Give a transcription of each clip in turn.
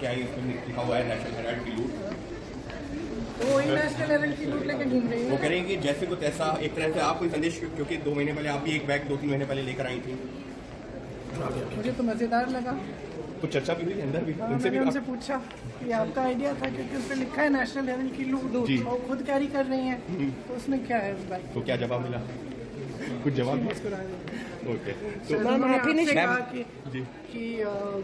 लेके आई, इसमें लिखा हुआ है नेशनल हेराल्ड की लूट। तो वही नेशनल हेराल्ड की लूट लेके घूम रही वो है। कह रही है कि जैसे कुछ ऐसा एक तरह से आप कोई संदेश, क्योंकि 2 महीने पहले आप भी एक बैग 2-3 महीने पहले लेकर आई थी, मुझे तो मजेदार लगा। कुछ चर्चा भी हुई अंदर भी, उनसे भी मैंने उनसे पूछा कि आपका आइडिया था, क्योंकि उस पर लिखा है नेशनल हेराल्ड की लूट जी। और खुद कैरी कर रही हैं, तो उसमें क्या है उस बैग? तो क्या जवाब मिला? कुछ जवाब नहीं? ओके, तो मैम आप ही नहीं कहा जी कि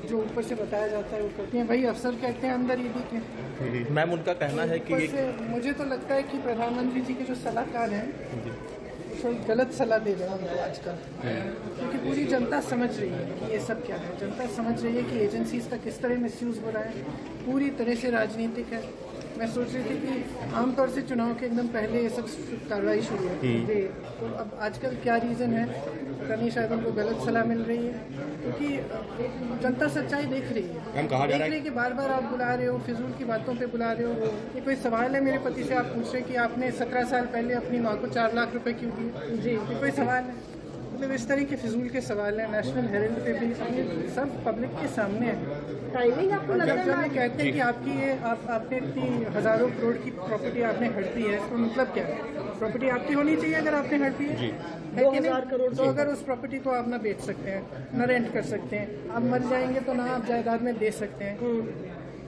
जो ऊपर से बताया जाता है वो करती हैं, वही अफसर कहते हैं अंदर ईडी के। मैम उनका कहना है कि ऊपर से मुझे तो लगता है कि प्रधानमंत्री जी के जो सलाहकार हैं तो गलत सलाह दे रहे हैं उनको आजकल, क्योंकि पूरी जनता समझ रही है कि ये सब क्या है। जनता समझ रही है कि एजेंसीज का किस तरह मिसयूज़ हो रहा है, पूरी तरह से राजनीतिक है। मैं सोच रही थी कि आमतौर से चुनाव के एकदम पहले ये सब कार्रवाई शुरू होती है, तो अब आजकल क्या रीज़न है पता नहीं, शायद उनको गलत सलाह मिल रही है, क्योंकि जनता सच्चाई देख रही है। मैम कहा जा रहा है कि बार बार आप बुला रहे हो, फिजूल की बातों पे बुला रहे हो। ये कोई सवाल है मेरे पति से आप पूछ रहे हैं कि आपने 17 साल पहले अपनी माँ को 4 लाख रुपए क्यों दिए? जी, ये कोई सवाल है? मतलब इस तरह के फिजूल के सवाल हैं। नेशनल हेराल्ड पे भी सब पब्लिक के सामने है। टाइमिंग आपको लगता जब है ये कहते हैं कि आपकी ये आपने इतनी हजारों करोड़ की प्रॉपर्टी आपने हड़पी है, तो मतलब क्या है? प्रॉपर्टी आपकी होनी चाहिए अगर आपने हड़पी है कि 2000 करोड़ नहीं? तो अगर उस प्रॉपर्टी को आप ना बेच सकते हैं, ना रेंट कर सकते हैं, आप मर जाएंगे तो ना आप जायदाद में दे सकते हैं,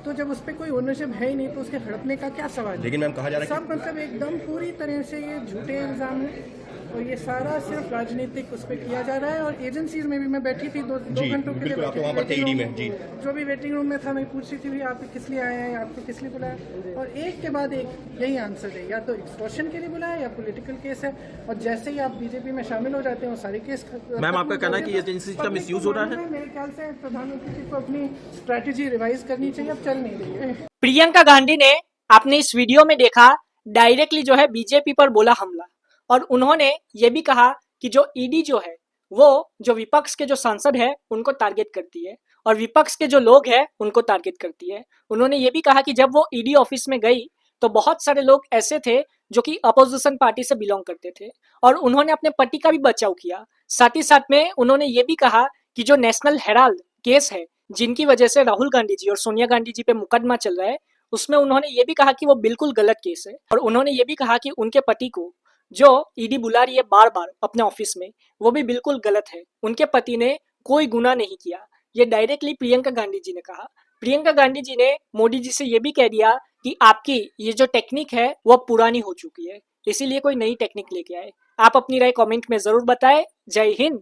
तो जब उस पर कोई ओनरशिप है ही नहीं तो उसके हड़पने का क्या सवाल है? लेकिन मैम कहा जा रहा है सब मतलब एकदम पूरी तरह से ये झूठे इल्जाम हैं और ये सारा सिर्फ राजनीतिक उस पर किया जा रहा है। और एजेंसीज में भी मैं बैठी थी दो घंटों के लिए, बिल्कुल, आप तो वहाँ पर थे ईडी में, जी। जो भी वेटिंग रूम में था मैं पूछ रही थी भी आप किस लिए आए हैं, आपको किस लिए बुलाया, और एक के बाद एक यही आंसर है, या तो एक्सटॉर्शन के लिए बुलाया या पॉलिटिकल केस है। और जैसे ही आप बीजेपी में शामिल हो जाते हैं वो सारे केस। मैम आपका कहना है कि एजेंसी का मिसयूज हो रहा है? मेरे ख्याल से प्रधानमंत्री जी को अपनी स्ट्रैटेजी रिवाइज करनी चाहिए, अब चल नहीं रही है। प्रियंका गांधी ने आपने इस वीडियो में देखा डायरेक्टली जो है बीजेपी पर बोला हमला, और उन्होंने ये भी कहा कि जो ईडी जो है वो जो विपक्ष के जो सांसद है उनको टारगेट करती है और विपक्ष के जो लोग हैं उनको टारगेट करती है। उन्होंने ये भी कहा कि जब वो ईडी ऑफिस में गई तो बहुत सारे लोग ऐसे थे जो कि अपोजिशन पार्टी से बिलोंग करते थे और उन्होंने अपने पति का भी बचाव किया। साथ ही साथ में उन्होंने ये भी कहा कि जो नेशनल हेराल्ड केस है जिनकी वजह से राहुल गांधी जी और सोनिया गांधी जी पे मुकदमा चल रहा है, उसमें उन्होंने ये भी कहा कि वो बिल्कुल गलत केस है। और उन्होंने ये भी कहा कि उनके पति को जो ईडी बुला रही है बार बार अपने ऑफिस में, वो भी बिल्कुल गलत है। उनके पति ने कोई गुनाह नहीं किया। ये डायरेक्टली प्रियंका गांधी जी ने कहा। प्रियंका गांधी जी ने मोदी जी से ये भी कह दिया कि आपकी ये जो टेक्निक है वो पुरानी हो चुकी है, इसीलिए कोई नई टेक्निक लेके आए। आप अपनी राय कमेंट में जरूर बताएं। जय हिंद।